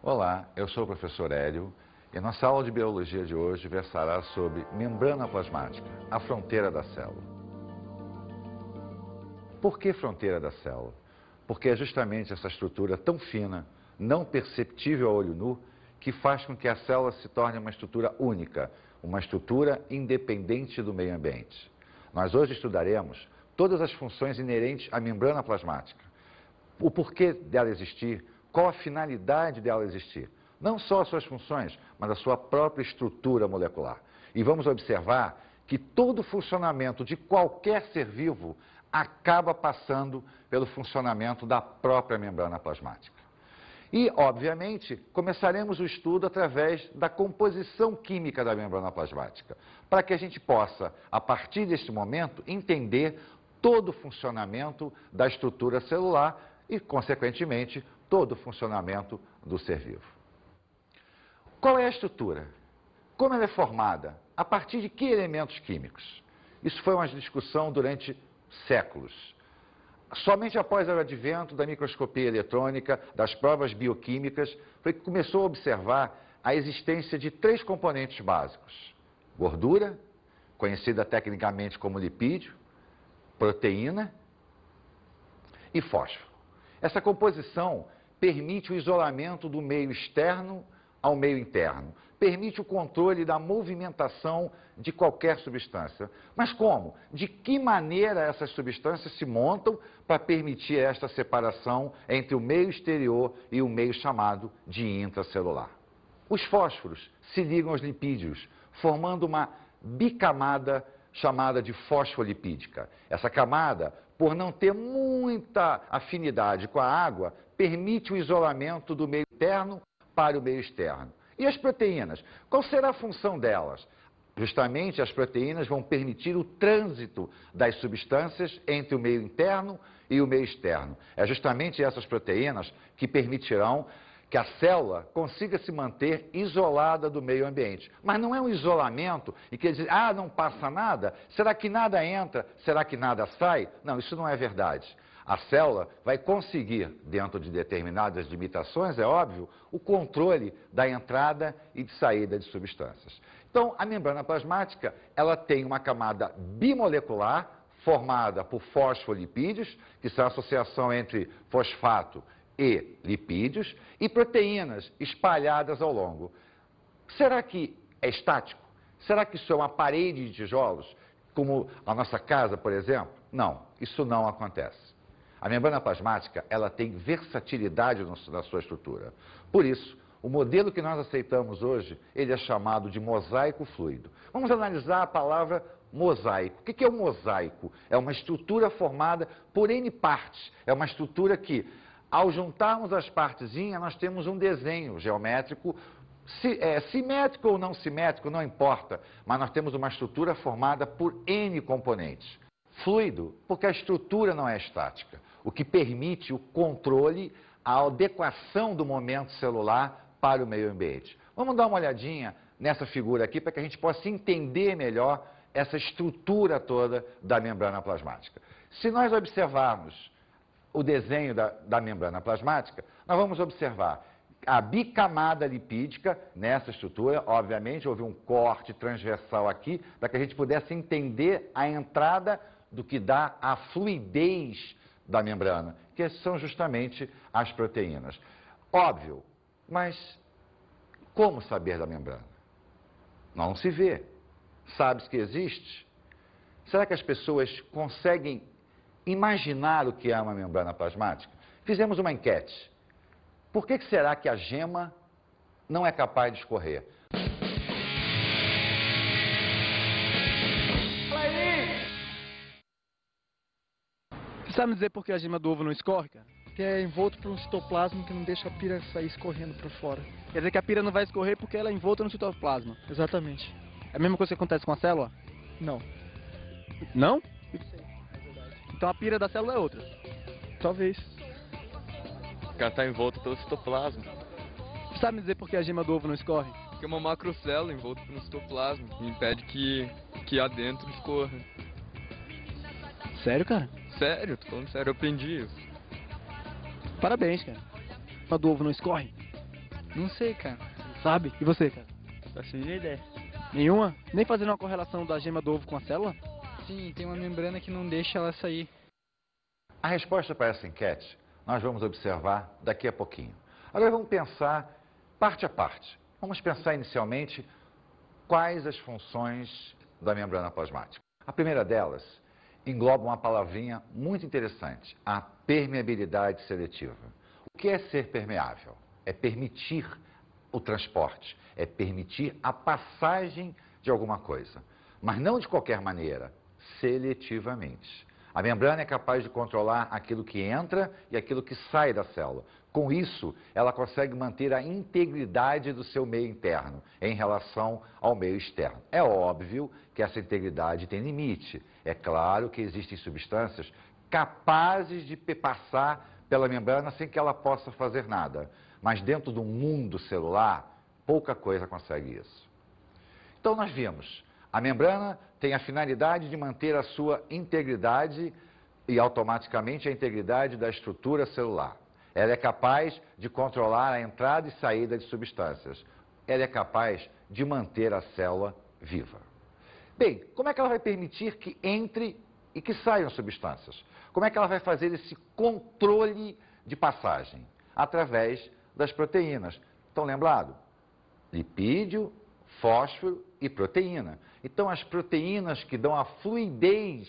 Olá, eu sou o professor Hélio e nossa aula de biologia de hoje versará sobre membrana plasmática, a fronteira da célula. Por que fronteira da célula? Porque é justamente essa estrutura tão fina, não perceptível a olho nu, que faz com que a célula se torne uma estrutura única, uma estrutura independente do meio ambiente. Nós hoje estudaremos todas as funções inerentes à membrana plasmática, o porquê dela existir, qual a finalidade dela existir. Não só as suas funções, mas a sua própria estrutura molecular. E vamos observar que todo o funcionamento de qualquer ser vivo acaba passando pelo funcionamento da própria membrana plasmática. E, obviamente, começaremos o estudo através da composição química da membrana plasmática, para que a gente possa, a partir deste momento, entender todo o funcionamento da estrutura celular e, consequentemente, todo o funcionamento do ser vivo. Qual é a estrutura? Como ela é formada? A partir de que elementos químicos? Isso foi uma discussão durante séculos. Somente após o advento da microscopia eletrônica, das provas bioquímicas, foi que começou a observar a existência de três componentes básicos: gordura, conhecida tecnicamente como lipídio, proteína e fósforo. Essa composição permite o isolamento do meio externo ao meio interno, permite o controle da movimentação de qualquer substância. Mas como? De que maneira essas substâncias se montam para permitir esta separação entre o meio exterior e o meio chamado de intracelular? Os fósforos se ligam aos lipídios, formando uma bicamada chamada de fosfolipídica. Essa camada, por não ter muita afinidade com a água, permite o isolamento do meio interno para o meio externo. E as proteínas? Qual será a função delas? Justamente as proteínas vão permitir o trânsito das substâncias entre o meio interno e o meio externo. É justamente essas proteínas que permitirão que a célula consiga se manter isolada do meio ambiente. Mas não é um isolamento e quer dizer, não passa nada? Será que nada entra? Será que nada sai? Não, isso não é verdade. A célula vai conseguir, dentro de determinadas limitações, é óbvio, o controle da entrada e de saída de substâncias. Então, a membrana plasmática, ela tem uma camada bimolecular, formada por fosfolipídios, que são a associação entre fosfato e lipídios, e proteínas espalhadas ao longo. Será que é estático? Será que isso é uma parede de tijolos, como a nossa casa, por exemplo? Não, isso não acontece. A membrana plasmática, ela tem versatilidade na sua estrutura. Por isso, o modelo que nós aceitamos hoje, ele é chamado de mosaico fluido. Vamos analisar a palavra mosaico. O que é um mosaico? É uma estrutura formada por N partes. É uma estrutura que, ao juntarmos as partezinhas, nós temos um desenho geométrico, simétrico ou não simétrico, não importa, mas nós temos uma estrutura formada por N componentes. Fluido, porque a estrutura não é estática, o que permite o controle, a adequação do momento celular para o meio ambiente. Vamos dar uma olhadinha nessa figura aqui para que a gente possa entender melhor essa estrutura toda da membrana plasmática. Se nós observarmos o desenho da membrana plasmática, nós vamos observar a bicamada lipídica nessa estrutura. Obviamente, houve um corte transversal aqui, para que a gente pudesse entender a entrada do que dá a fluidez da membrana, que são justamente as proteínas. Óbvio, mas como saber da membrana? Não se vê. Sabe-se que existe? Será que as pessoas conseguem imaginar o que é uma membrana plasmática? Fizemos uma enquete. Por que será que a gema não é capaz de escorrer? Você sabe me dizer por que a gema do ovo não escorre, cara? Que é envolto por um citoplasma que não deixa a pira sair escorrendo para fora. Quer dizer que a pira não vai escorrer porque ela é envolta no citoplasma. Exatamente. É a mesma coisa que acontece com a célula? Não. Não? Sim, é verdade. Então a pira da célula é outra. Talvez. Ela está envolta pelo citoplasma. Você sabe me dizer por que a gema do ovo não escorre? Porque é uma macrocélula envolta pelo citoplasma e impede que a dentro escorra. Sério, cara? Sério, tô falando sério, eu aprendi isso. Parabéns, cara. A do ovo não escorre? Não sei, cara. Sabe? E você, cara? Faço a mínima ideia. Nenhuma? Nem fazendo uma correlação da gema do ovo com a célula? Sim, tem uma membrana que não deixa ela sair. A resposta para essa enquete nós vamos observar daqui a pouquinho. Agora vamos pensar parte a parte. Vamos pensar inicialmente quais as funções da membrana plasmática. A primeira delas engloba uma palavrinha muito interessante, a permeabilidade seletiva. O que é ser permeável? É permitir o transporte, é permitir a passagem de alguma coisa, mas não de qualquer maneira, seletivamente. A membrana é capaz de controlar aquilo que entra e aquilo que sai da célula. Com isso, ela consegue manter a integridade do seu meio interno em relação ao meio externo. É óbvio que essa integridade tem limite. É claro que existem substâncias capazes de passar pela membrana sem que ela possa fazer nada. Mas dentro do mundo celular, pouca coisa consegue isso. Então nós vimos, a membrana tem a finalidade de manter a sua integridade e automaticamente a integridade da estrutura celular. Ela é capaz de controlar a entrada e saída de substâncias. Ela é capaz de manter a célula viva. Bem, como é que ela vai permitir que entre e que saiam substâncias? Como é que ela vai fazer esse controle de passagem? Através das proteínas. Estão lembrados? Lipídio, fósforo e proteína. Então, as proteínas que dão a fluidez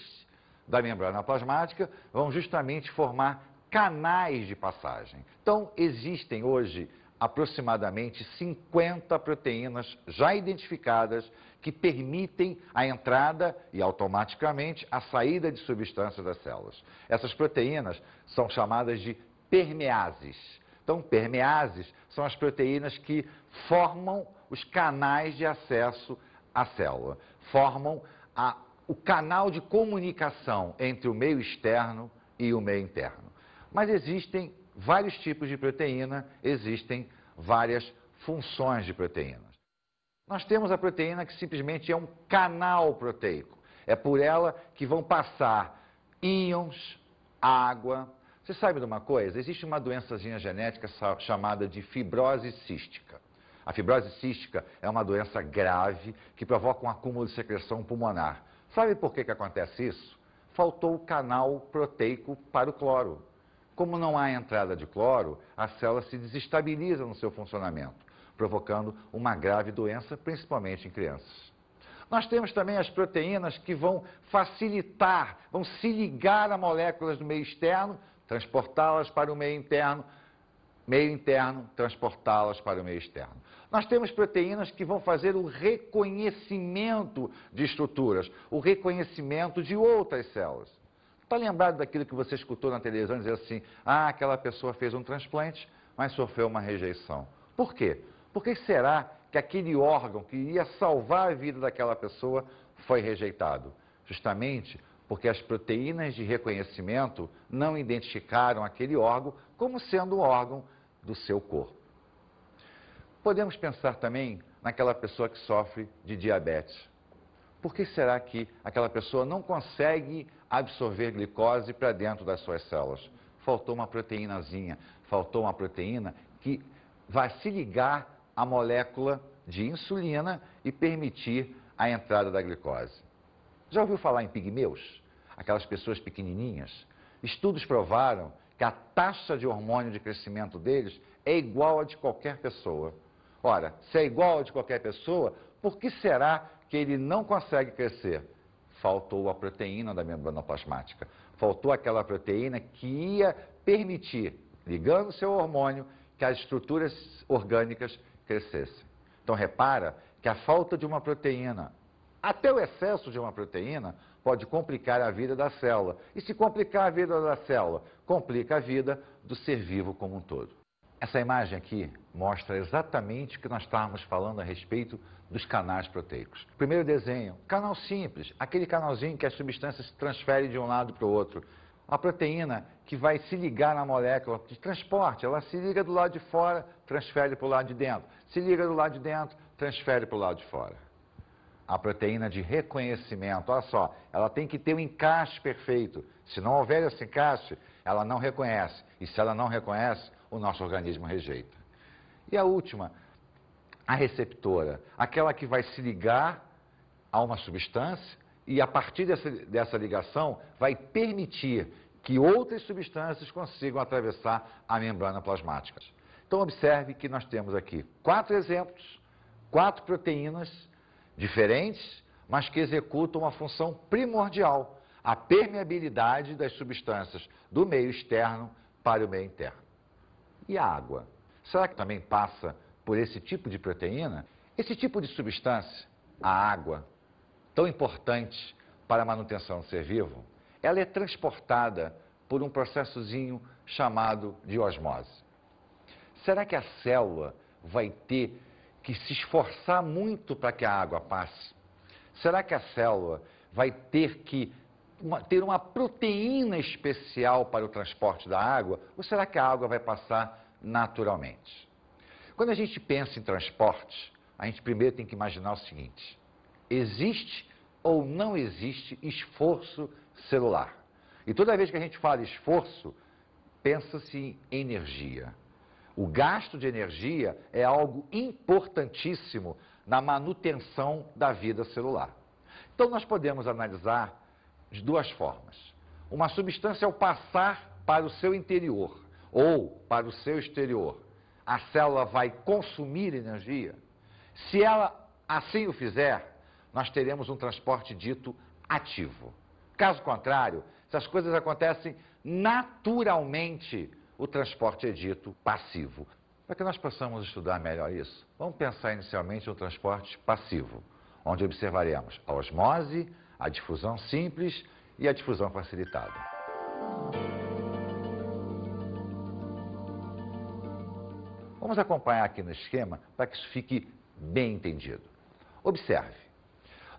da membrana plasmática vão justamente formar canais de passagem. Então, existem hoje aproximadamente 50 proteínas já identificadas que permitem a entrada e automaticamente a saída de substâncias das células. Essas proteínas são chamadas de permeases. Então, permeases são as proteínas que formam os canais de acesso à célula, formam o canal de comunicação entre o meio externo e o meio interno. Mas existem vários tipos de proteína, existem várias funções de proteínas. Nós temos a proteína que simplesmente é um canal proteico. É por ela que vão passar íons, água. Você sabe de uma coisa? Existe uma doençazinha genética chamada de fibrose cística. A fibrose cística é uma doença grave que provoca um acúmulo de secreção pulmonar. Sabe por que acontece isso? Faltou o canal proteico para o cloro. Como não há entrada de cloro, a célula se desestabiliza no seu funcionamento, provocando uma grave doença, principalmente em crianças. Nós temos também as proteínas que vão facilitar, vão se ligar a moléculas do meio externo, transportá-las para o meio interno, transportá-las para o meio externo. Nós temos proteínas que vão fazer o reconhecimento de estruturas, o reconhecimento de outras células. Está lembrado daquilo que você escutou na televisão, dizer assim, aquela pessoa fez um transplante, mas sofreu uma rejeição. Por quê? Por que será que aquele órgão que iria salvar a vida daquela pessoa foi rejeitado? Justamente porque as proteínas de reconhecimento não identificaram aquele órgão como sendo um órgão do seu corpo. Podemos pensar também naquela pessoa que sofre de diabetes. Por que será que aquela pessoa não consegue absorver glicose para dentro das suas células? Faltou uma proteínazinha, faltou uma proteína que vai se ligar à molécula de insulina e permitir a entrada da glicose. Já ouviu falar em pigmeus? Aquelas pessoas pequenininhas? Estudos provaram que a taxa de hormônio de crescimento deles é igual a de qualquer pessoa. Ora, se é igual a de qualquer pessoa, por que será que ele não consegue crescer? Faltou a proteína da membrana plasmática. Faltou aquela proteína que ia permitir, ligando o seu hormônio, que as estruturas orgânicas crescessem. Então, repara que a falta de uma proteína, até o excesso de uma proteína, pode complicar a vida da célula. E se complicar a vida da célula, complica a vida do ser vivo como um todo. Essa imagem aqui mostra exatamente o que nós estávamos falando a respeito dos canais proteicos. Primeiro desenho, canal simples, aquele canalzinho que a substância se transfere de um lado para o outro. A proteína que vai se ligar na molécula de transporte, ela se liga do lado de fora, transfere para o lado de dentro. Se liga do lado de dentro, transfere para o lado de fora. A proteína de reconhecimento, olha só, ela tem que ter um encaixe perfeito. Se não houver esse encaixe, ela não reconhece. E se ela não reconhece, o nosso organismo rejeita. E a última, a receptora, aquela que vai se ligar a uma substância e a partir dessa ligação vai permitir que outras substâncias consigam atravessar a membrana plasmática. Então observe que nós temos aqui 4 exemplos, 4 proteínas diferentes, mas que executam uma função primordial, a permeabilidade das substâncias do meio externo para o meio interno. E a água? Será que também passa por esse tipo de proteína? Esse tipo de substância, a água, tão importante para a manutenção do ser vivo, ela é transportada por um processozinho chamado de osmose. Será que a célula vai ter que se esforçar muito para que a água passe? Será que a célula vai ter que ter uma proteína especial para o transporte da água? Ou será que a água vai passar naturalmente? Quando a gente pensa em transporte, a gente primeiro tem que imaginar o seguinte: existe ou não existe esforço celular? E toda vez que a gente fala esforço, pensa-se em energia. O gasto de energia é algo importantíssimo na manutenção da vida celular. Então nós podemos analisar de 2 formas. Uma substância ao passar para o seu interior ou para o seu exterior, a célula vai consumir energia? Se ela assim o fizer, nós teremos um transporte dito ativo. Caso contrário, se as coisas acontecem naturalmente, o transporte é dito passivo. Para que nós possamos estudar melhor isso, vamos pensar inicialmente no transporte passivo, onde observaremos a osmose, a difusão simples e a difusão facilitada. Vamos acompanhar aqui no esquema para que isso fique bem entendido. Observe,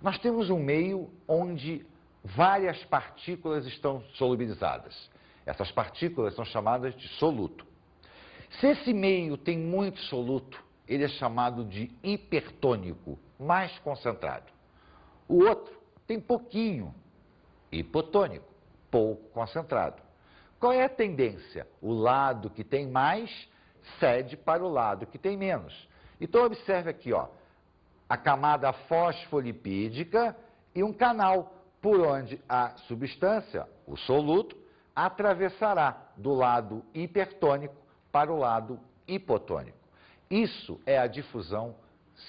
nós temos um meio onde várias partículas estão solubilizadas. Essas partículas são chamadas de soluto. Se esse meio tem muito soluto, ele é chamado de hipertônico, mais concentrado. O outro tem pouquinho, hipotônico, pouco concentrado. Qual é a tendência? O lado que tem mais cede para o lado que tem menos. Então observe aqui, ó, a camada fosfolipídica e um canal por onde a substância, o soluto, atravessará do lado hipertônico para o lado hipotônico. Isso é a difusão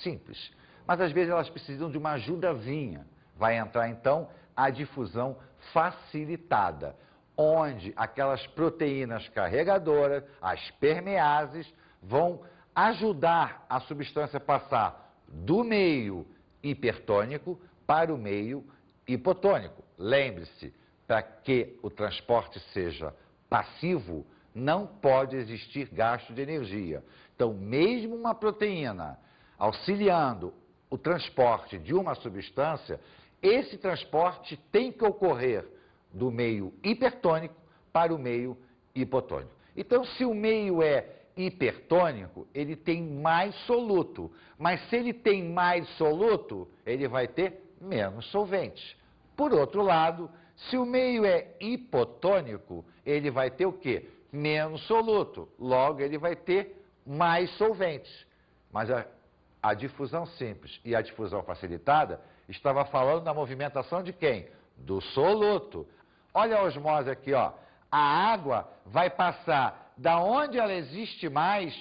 simples. Mas às vezes elas precisam de uma ajudazinha. Vai entrar então a difusão facilitada, onde aquelas proteínas carregadoras, as permeases, vão ajudar a substância a passar do meio hipertônico para o meio hipotônico. Lembre-se, para que o transporte seja passivo, não pode existir gasto de energia. Então, mesmo uma proteína auxiliando o transporte de uma substância, esse transporte tem que ocorrer do meio hipertônico para o meio hipotônico. Então, se o meio é hipertônico, ele tem mais soluto. Mas se ele tem mais soluto, ele vai ter menos solvente. Por outro lado, se o meio é hipotônico, ele vai ter o quê? Menos soluto. Logo, ele vai ter mais solventes. Mas a difusão simples e a difusão facilitada estava falando da movimentação de quem? Do soluto. Olha a osmose aqui, ó. A água vai passar da onde ela existe mais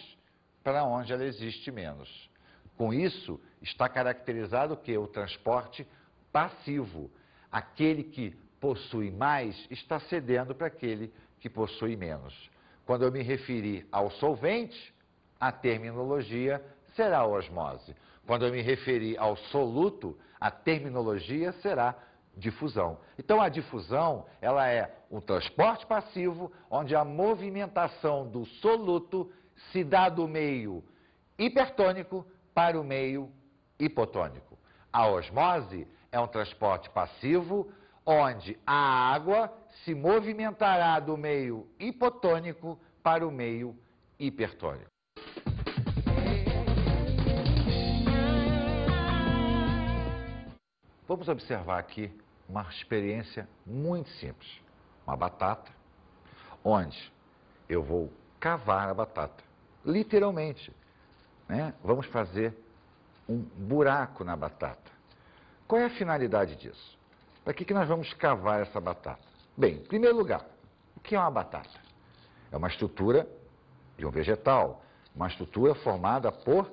para onde ela existe menos. Com isso, está caracterizado o quê? O transporte passivo. Aquele que possui mais está cedendo para aquele que possui menos. Quando eu me referir ao solvente, a terminologia será osmose. Quando eu me referir ao soluto, a terminologia será difusão. Então, a difusão, ela é um transporte passivo, onde a movimentação do soluto se dá do meio hipertônico para o meio hipotônico. A osmose é um transporte passivo, onde a água se movimentará do meio hipotônico para o meio hipertônico. Vamos observar aqui uma experiência muito simples. Uma batata, onde eu vou cavar a batata. Literalmente. né, vamos fazer um buraco na batata. Qual é a finalidade disso? Para que nós vamos cavar essa batata? Bem, em primeiro lugar, o que é uma batata? É uma estrutura de um vegetal, uma estrutura formada por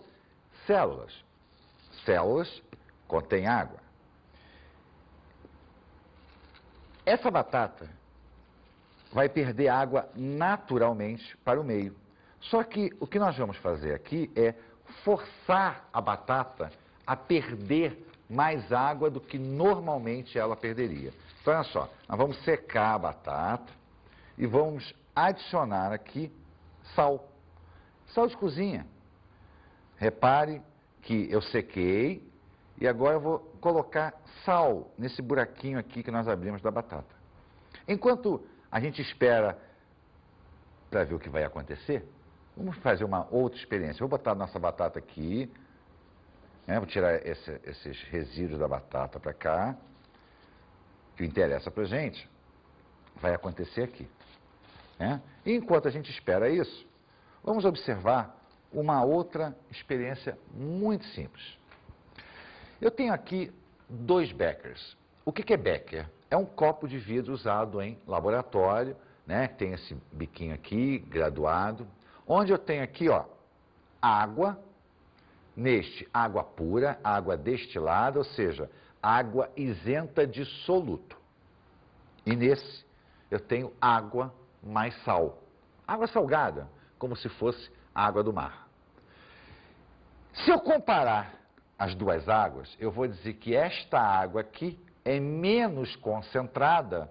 células. Células contêm água. Essa batata vai perder água naturalmente para o meio. Só que o que nós vamos fazer aqui é forçar a batata a perder mais água do que normalmente ela perderia. Então, olha só, nós vamos secar a batata e vamos adicionar aqui sal. Sal de cozinha. Repare que eu sequei e agora eu vou colocar sal nesse buraquinho aqui que nós abrimos da batata. Enquanto a gente espera para ver o que vai acontecer, vamos fazer uma outra experiência. Vou botar a nossa batata aqui, né? Vou tirar esses resíduos da batata para cá. O que interessa para a gente vai acontecer aqui, né? E enquanto a gente espera isso, vamos observar uma outra experiência muito simples. Eu tenho aqui 2 beckers. O que é becker? É um copo de vidro usado em laboratório, né? Tem esse biquinho aqui, graduado, onde eu tenho aqui, ó, água, neste água pura, água destilada, ou seja, água isenta de soluto. E nesse eu tenho água mais sal. Água salgada, como se fosse água do mar. Se eu comparar as duas águas, eu vou dizer que esta água aqui é menos concentrada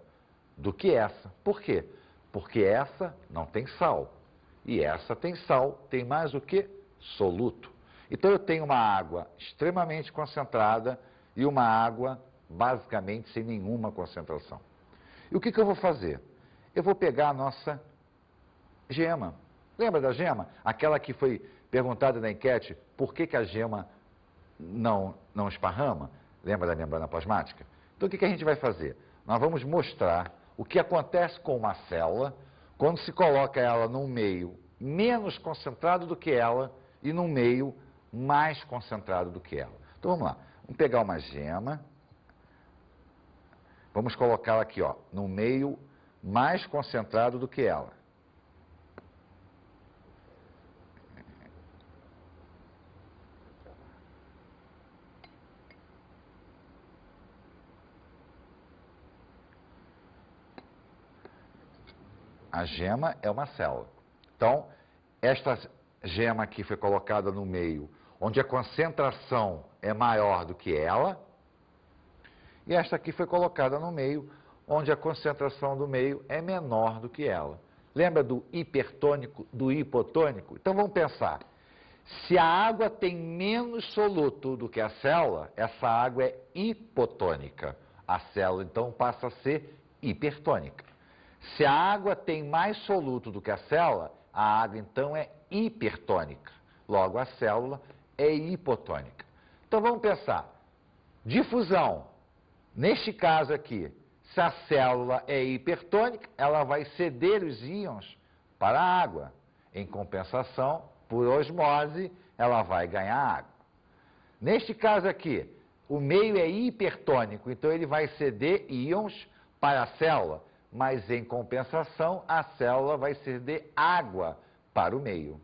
do que essa. Por quê? Porque essa não tem sal. E essa tem sal, tem mais o que? Soluto. Então eu tenho uma água extremamente concentrada e uma água basicamente sem nenhuma concentração. E o que eu vou fazer? Eu vou pegar a nossa gema. Lembra da gema? Aquela que foi perguntada na enquete, por que a gema não esparrama? Lembra da membrana plasmática? Então o que a gente vai fazer? Nós vamos mostrar o que acontece com uma célula quando se coloca ela num meio menos concentrado do que ela e num meio mais concentrado do que ela. Então vamos lá, vamos pegar uma gema, vamos colocá-la aqui, ó, num meio mais concentrado do que ela. A gema é uma célula. Então, esta gema aqui foi colocada no meio, onde a concentração é maior do que ela, e esta aqui foi colocada no meio, onde a concentração do meio é menor do que ela. Lembra do hipertônico, do hipotônico? Então vamos pensar, se a água tem menos soluto do que a célula, essa água é hipotônica. A célula então passa a ser hipertônica. Se a água tem mais soluto do que a célula, a água então é hipertônica. Logo, a célula é hipotônica. Então vamos pensar, difusão. Neste caso aqui, se a célula é hipertônica, ela vai ceder os íons para a água. Em compensação, por osmose, ela vai ganhar água. Neste caso aqui, o meio é hipertônico, então ele vai ceder íons para a célula. Mas, em compensação, a célula vai ceder água para o meio.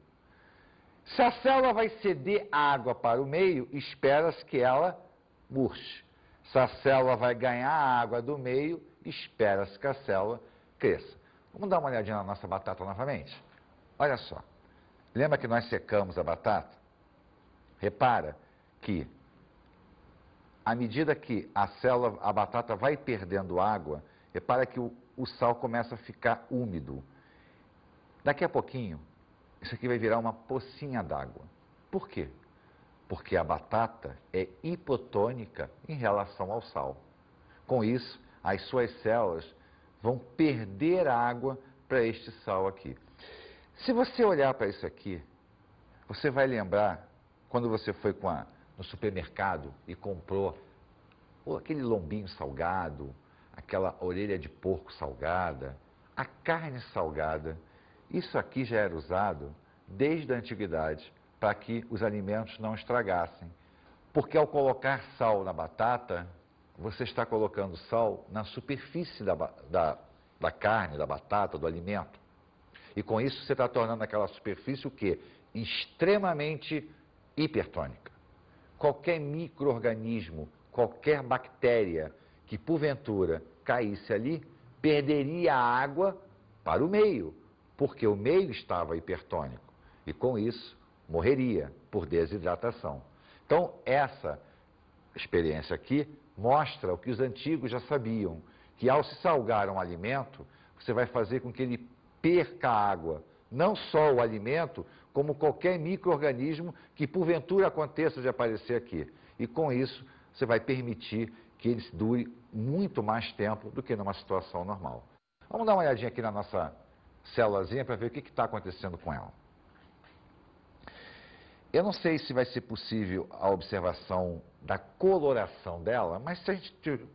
Se a célula vai ceder água para o meio, espera-se que ela murche. Se a célula vai ganhar água do meio, espera-se que a célula cresça. Vamos dar uma olhadinha na nossa batata novamente? Olha só. Lembra que nós secamos a batata? Repara que, à medida que a batata vai perdendo água, repara que o sal começa a ficar úmido. Daqui a pouquinho, isso aqui vai virar uma pocinha d'água. Por quê? Porque a batata é hipotônica em relação ao sal. Com isso, as suas células vão perder água para este sal aqui. Se você olhar para isso aqui, você vai lembrar quando você foi no supermercado e comprou aquele lombinho salgado, aquela orelha de porco salgada, a carne salgada. Isso aqui já era usado desde a antiguidade para que os alimentos não estragassem. Porque ao colocar sal na batata, você está colocando sal na superfície da carne, da batata, do alimento. E com isso você está tornando aquela superfície o quê? Extremamente hipertônica. Qualquer micro-organismo, qualquer bactéria que porventura caísse ali, perderia a água para o meio, porque o meio estava hipertônico. E com isso, morreria por desidratação. Então, essa experiência aqui mostra o que os antigos já sabiam, que ao se salgar um alimento, você vai fazer com que ele perca água. Não só o alimento, como qualquer micro-organismo que porventura aconteça de aparecer aqui. E com isso, você vai permitir que ele dure muito mais tempo do que numa situação normal. Vamos dar uma olhadinha aqui na nossa célulazinha para ver o que está acontecendo com ela. Eu não sei se vai ser possível a observação da coloração dela, mas se a gente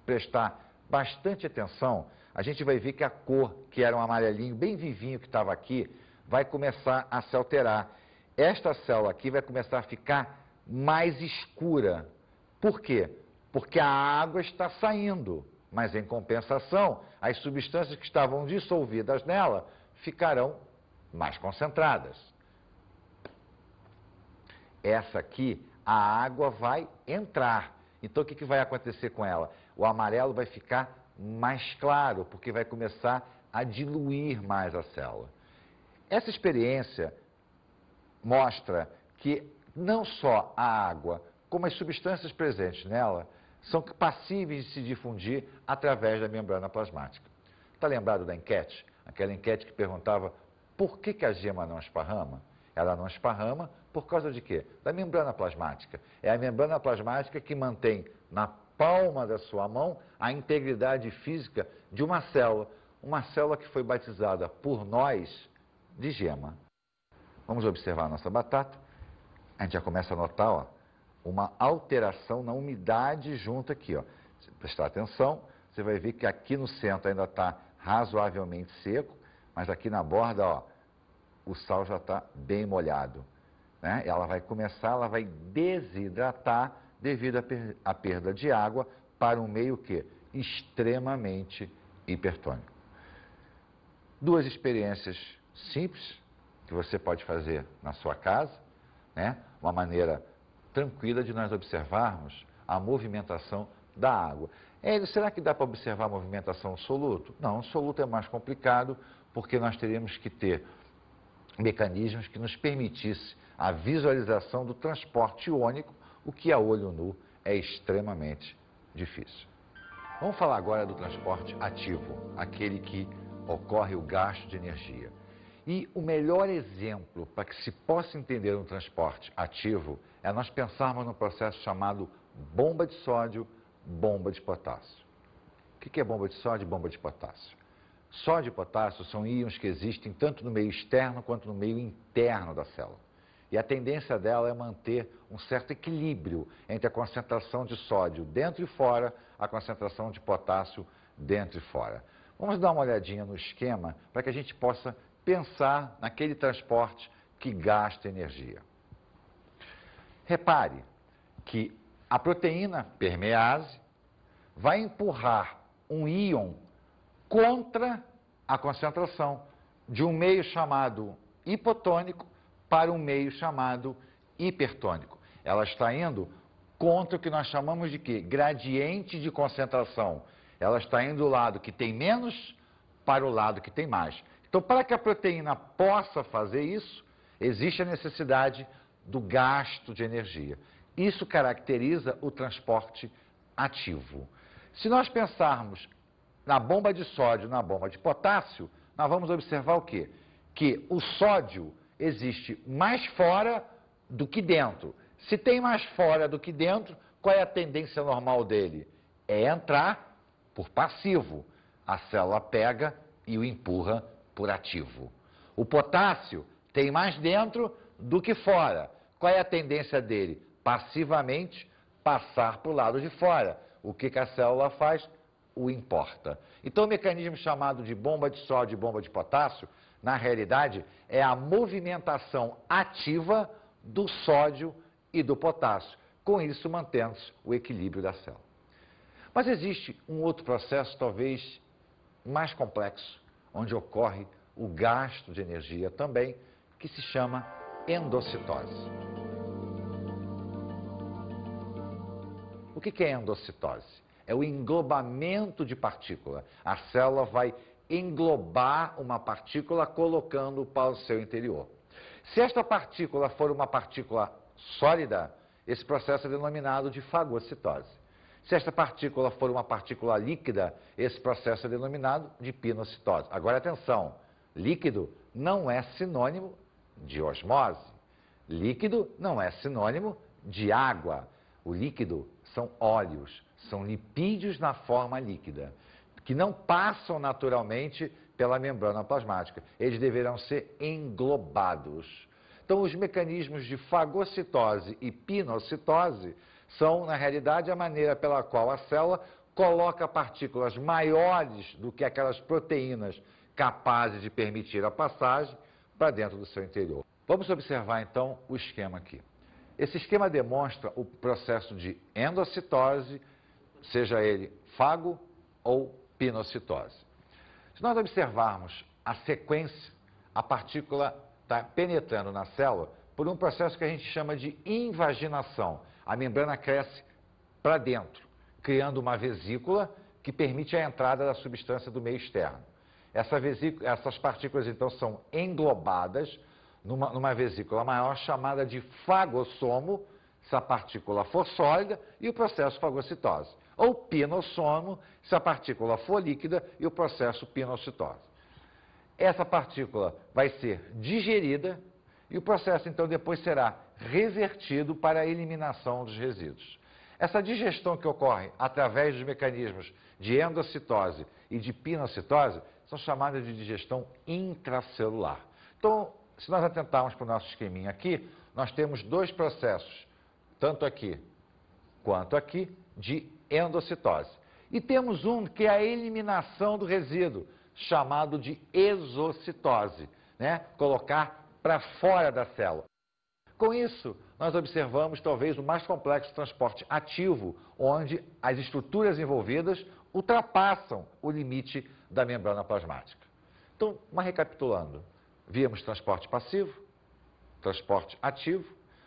prestar bastante atenção, a gente vai ver que a cor, que era um amarelinho bem vivinho que estava aqui, vai começar a se alterar. Esta célula aqui vai começar a ficar mais escura. Por quê? Porque a água está saindo, mas em compensação, as substâncias que estavam dissolvidas nela ficarão mais concentradas. Essa aqui, a água vai entrar. Então, o que vai acontecer com ela? O amarelo vai ficar mais claro, porque vai começar a diluir mais a célula. Essa experiência mostra que não só a água, como as substâncias presentes nela, são passíveis de se difundir através da membrana plasmática. Está lembrado da enquete? Aquela enquete que perguntava por que a gema não esparrama? Ela não esparrama por causa de quê? Da membrana plasmática. É a membrana plasmática que mantém na palma da sua mão a integridade física de uma célula que foi batizada por nós de gema. Vamos observar a nossa batata. A gente já começa a notar, ó, uma alteração na umidade junto aqui, ó. Se prestar atenção, você vai ver que aqui no centro ainda está razoavelmente seco, mas aqui na borda, ó, o sal já está bem molhado, né? Ela vai desidratar devido à perda de água para um meio que extremamente hipertônico. Duas experiências simples que você pode fazer na sua casa, né? Uma maneira tranquila de nós observarmos a movimentação da água. Será que dá para observar a movimentação soluto? Não, o soluto é mais complicado porque nós teríamos que ter mecanismos que nos permitissem a visualização do transporte iônico, o que a olho nu é extremamente difícil. Vamos falar agora do transporte ativo, aquele que ocorre o gasto de energia. E o melhor exemplo para que se possa entender um transporte ativo é nós pensarmos num processo chamado bomba de sódio, bomba de potássio. O que é bomba de sódio e bomba de potássio? Sódio e potássio são íons que existem tanto no meio externo quanto no meio interno da célula. E a tendência dela é manter um certo equilíbrio entre a concentração de sódio dentro e fora, a concentração de potássio dentro e fora. Vamos dar uma olhadinha no esquema para que a gente possa pensar naquele transporte que gasta energia. Repare que a proteína permease vai empurrar um íon contra a concentração de um meio chamado hipotônico para um meio chamado hipertônico. Ela está indo contra o que nós chamamos de quê? Gradiente de concentração. Ela está indo do lado que tem menos para o lado que tem mais. Então, para que a proteína possa fazer isso, existe a necessidade do gasto de energia. Isso caracteriza o transporte ativo. Se nós pensarmos na bomba de sódio, na bomba de potássio, nós vamos observar o quê? Que o sódio existe mais fora do que dentro. Se tem mais fora do que dentro, qual é a tendência normal dele? É entrar por passivo. A célula pega e o empurra por ativo. O potássio tem mais dentro do que fora. Qual é a tendência dele? Passivamente passar para o lado de fora. O que a célula faz? O importa. Então, o mecanismo chamado de bomba de sódio e bomba de potássio Na realidade, é a movimentação ativa do sódio e do potássio. Com isso, mantendo-se o equilíbrio da célula. Mas existe um outro processo, talvez mais complexo, onde ocorre o gasto de energia também, que se chama endocitose. O que é endocitose? É o englobamento de partícula. A célula vai englobar uma partícula colocando para o seu interior. Se esta partícula for uma partícula sólida, esse processo é denominado de fagocitose. Se esta partícula for uma partícula líquida, esse processo é denominado de pinocitose. Agora, atenção, líquido não é sinônimo de osmose. Líquido não é sinônimo de água. O líquido são óleos, são lipídios na forma líquida, que não passam naturalmente pela membrana plasmática. Eles deverão ser englobados. Então, os mecanismos de fagocitose e pinocitose são, na realidade, a maneira pela qual a célula coloca partículas maiores do que aquelas proteínas capazes de permitir a passagem para dentro do seu interior. Vamos observar, então, o esquema aqui. Esse esquema demonstra o processo de endocitose, seja ele fago ou pinocitose. Se nós observarmos a sequência, a partícula está penetrando na célula por um processo que a gente chama de invaginação. A membrana cresce para dentro, criando uma vesícula que permite a entrada da substância do meio externo. Essas partículas, então, são englobadas numa vesícula maior chamada de fagossomo, se a partícula for sólida, e o processo fagocitose. Ou pinossomo, se a partícula for líquida, e o processo pinocitose. Essa partícula vai ser digerida e o processo, então, depois será revertido para a eliminação dos resíduos. Essa digestão que ocorre através dos mecanismos de endocitose e de pinocitose são chamadas de digestão intracelular. Então, se nós atentarmos para o nosso esqueminha aqui, nós temos dois processos, tanto aqui quanto aqui, de endocitose. E temos um que é a eliminação do resíduo, chamado de exocitose, né? Colocar para fora da célula. Com isso, nós observamos talvez o mais complexo transporte ativo, onde as estruturas envolvidas ultrapassam o limite da membrana plasmática. Então, recapitulando, víamos transporte passivo, transporte ativo,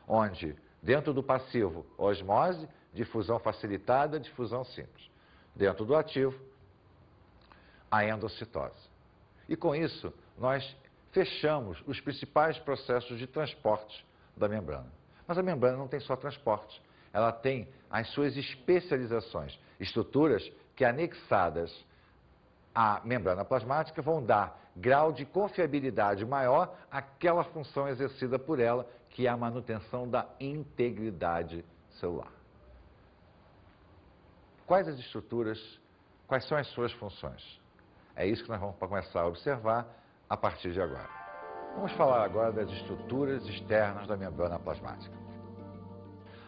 onde dentro do passivo, osmose, difusão facilitada, difusão simples. Dentro do ativo, a endocitose. E com isso, nós fechamos os principais processos de transporte da membrana. Mas a membrana não tem só transporte, ela tem as suas especializações, estruturas que anexadas à membrana plasmática vão dar grau de confiabilidade maior àquela função exercida por ela, que é a manutenção da integridade celular. Quais as estruturas, quais são as suas funções? É isso que nós vamos começar a observar a partir de agora. Vamos falar agora das estruturas externas da membrana plasmática.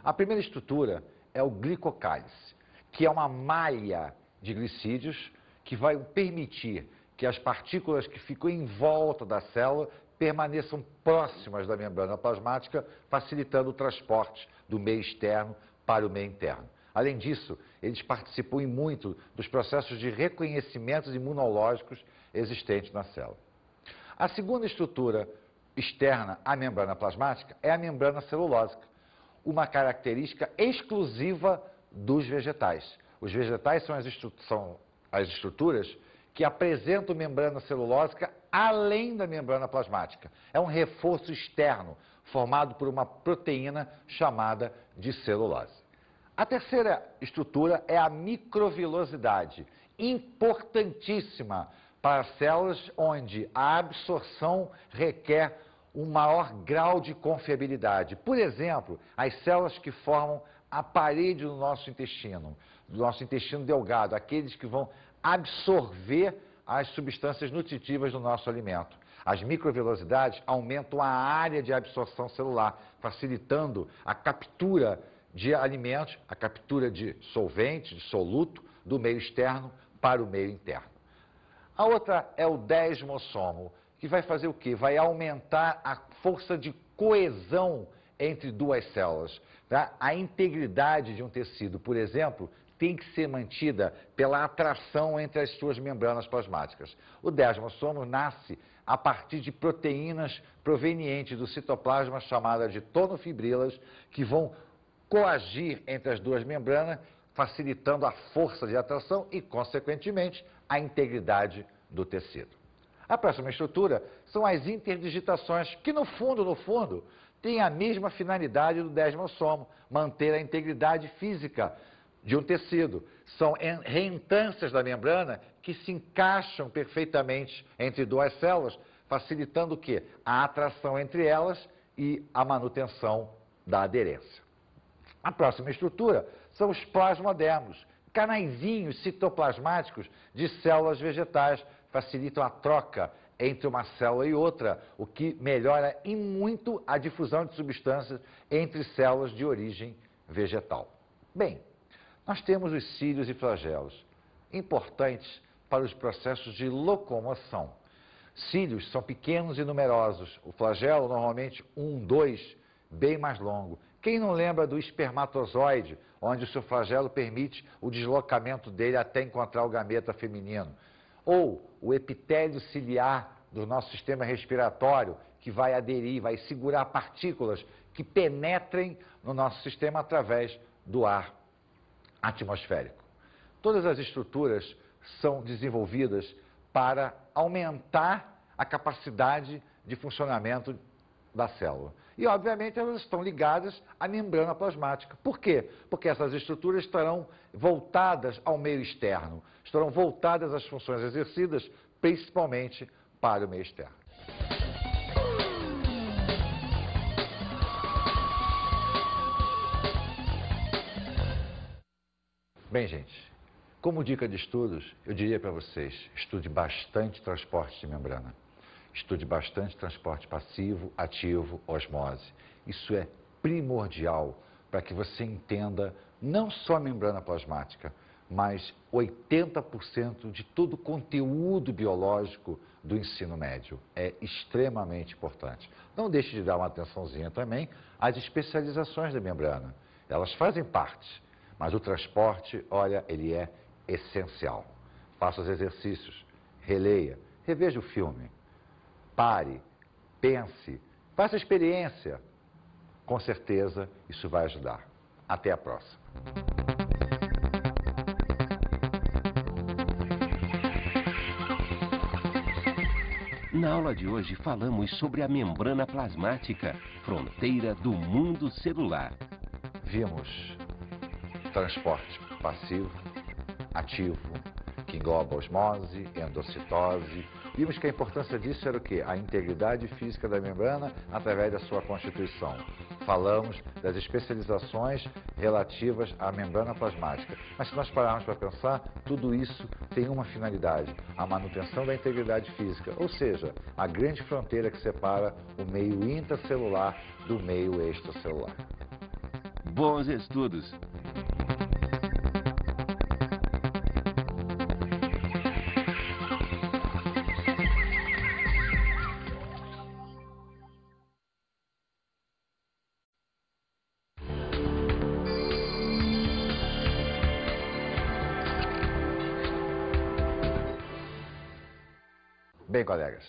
A primeira estrutura é o glicocálice, que é uma malha de glicídios que vai permitir que as partículas que ficam em volta da célula permaneçam próximas da membrana plasmática, facilitando o transporte do meio externo para o meio interno. Além disso, eles participam muito dos processos de reconhecimentos imunológicos existentes na célula. A segunda estrutura externa à membrana plasmática é a membrana celulósica, uma característica exclusiva dos vegetais. Os vegetais são as estruturas que apresentam membrana celulósica além da membrana plasmática. É um reforço externo formado por uma proteína chamada de celulose. A terceira estrutura é a microvilosidade, importantíssima para células onde a absorção requer um maior grau de confiabilidade. Por exemplo, as células que formam a parede do nosso intestino delgado, aqueles que vão absorver as substâncias nutritivas do nosso alimento. As microvilosidades aumentam a área de absorção celular, facilitando a captura de alimentos, a captura de solvente, de soluto, do meio externo para o meio interno. A outra é o desmossomo, que vai fazer o quê? Vai aumentar a força de coesão entre duas células. Tá? A integridade de um tecido, por exemplo, tem que ser mantida pela atração entre as suas membranas plasmáticas. O desmossomo nasce a partir de proteínas provenientes do citoplasma chamadas de tonofibrilas, que vão coagir entre as duas membranas, facilitando a força de atração e, consequentemente, a integridade do tecido. A próxima estrutura são as interdigitações, que no fundo, têm a mesma finalidade do desmossomo, manter a integridade física de um tecido. São reentrâncias da membrana que se encaixam perfeitamente entre duas células, facilitando o quê? A atração entre elas e a manutenção da aderência. A próxima estrutura são os plasmodermos, canaizinhos citoplasmáticos de células vegetais, facilitam a troca entre uma célula e outra, o que melhora em muito a difusão de substâncias entre células de origem vegetal. Bem, nós temos os cílios e flagelos, importantes para os processos de locomoção. Cílios são pequenos e numerosos, o flagelo normalmente 1, 2, bem mais longo. Quem não lembra do espermatozoide, onde o seu flagelo permite o deslocamento dele até encontrar o gameta feminino? Ou o epitélio ciliar do nosso sistema respiratório, que vai aderir, vai segurar partículas que penetrem no nosso sistema através do ar atmosférico. Todas as estruturas são desenvolvidas para aumentar a capacidade de funcionamento da célula. E, obviamente, elas estão ligadas à membrana plasmática. Por quê? Porque essas estruturas estarão voltadas ao meio externo, estarão voltadas às funções exercidas, principalmente para o meio externo. Bem, gente, como dica de estudos, eu diria para vocês, estude bastante transporte de membrana. Estude bastante transporte passivo, ativo, osmose. Isso é primordial para que você entenda não só a membrana plasmática, mas 80% de todo o conteúdo biológico do ensino médio. É extremamente importante. Não deixe de dar uma atençãozinha também às especializações da membrana. Elas fazem parte, mas o transporte, olha, ele é essencial. Faça os exercícios, releia, reveja o filme. Pare, pense, faça a experiência. Com certeza, isso vai ajudar. Até a próxima. Na aula de hoje falamos sobre a membrana plasmática, fronteira do mundo celular. Vimos transporte passivo, ativo, que engloba osmose, endocitose. Vimos que a importância disso era o quê? A integridade física da membrana através da sua constituição. Falamos das especializações relativas à membrana plasmática. Mas se nós pararmos para pensar, tudo isso tem uma finalidade, a manutenção da integridade física, ou seja, a grande fronteira que separa o meio intracelular do meio extracelular. Bons estudos! Bem, colegas,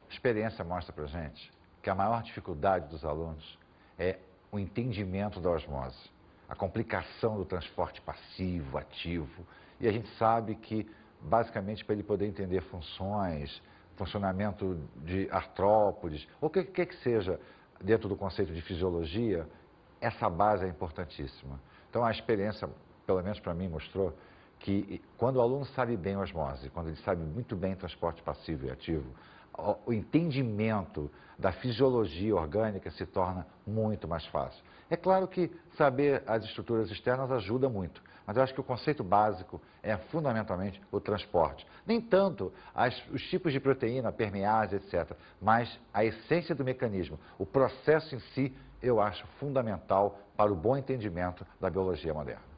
a experiência mostra para a gente que a maior dificuldade dos alunos é o entendimento da osmose, a complicação do transporte passivo, ativo, e a gente sabe que, basicamente, para ele poder entender funções, funcionamento de artrópodes, ou o que seja dentro do conceito de fisiologia, essa base é importantíssima. Então, a experiência, pelo menos para mim, mostrou que quando o aluno sabe bem osmose, quando ele sabe muito bem transporte passivo e ativo, o entendimento da fisiologia orgânica se torna muito mais fácil. É claro que saber as estruturas externas ajuda muito, mas eu acho que o conceito básico é fundamentalmente o transporte. Nem tanto os tipos de proteína, permease, etc., mas a essência do mecanismo, o processo em si, eu acho fundamental para o bom entendimento da biologia moderna.